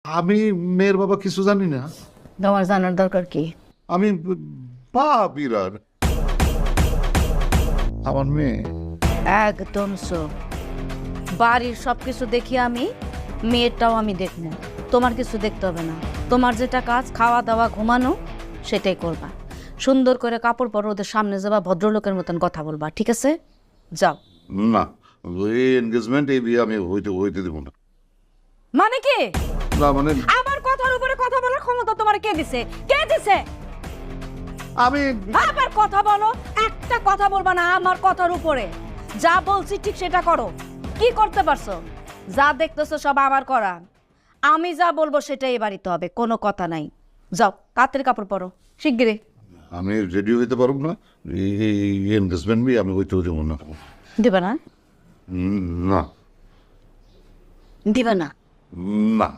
আমি মেয়ের বাবা কিছু জানি না। তোমার জানার দরকার কি? আমি বিরাট আমার মেয়ে। একদম বাড়ির সবকিছু দেখি আমি, মেয়েরটাও আমি দেখবো। তোমার কিছু দেখতে হবে না। তোমার যেটা কাজ, খাওয়া দাওয়া ঘুমানো, সেটাই করবা। সুন্দর করে কাপড় পরো, ওদের সামনে যাবা, ভদ্রলোকের মতন কথা বলবা, ঠিক আছে? যাও। না, এই এনগেজমেন্ট, এই বিয়ে আমি হইতে দেবো না। মানে কি? না মানে আমার কথার উপরে কথা বলার ক্ষমতা তোমার কে দিছে? কে দিছে? আমি আবার কথা বলো, একটা কথা বলবা না আমার কথার উপরে। যা বলছি ঠিক সেটা করো। কি করতে পারছো? যা দেখতেছো সব আমার করা। আমি যা বলবো সেটাই বাড়িতে হবে, কোনো কথা নাই। যাও, তাড়াতাড়ি কাপড় পরো, শিগগিরই। আমি রেডি হইতে পারব না। এই এনগেজমেন্ট বিয়ে আমি হইতে দেবো না। দিবা না? না দিবা না? না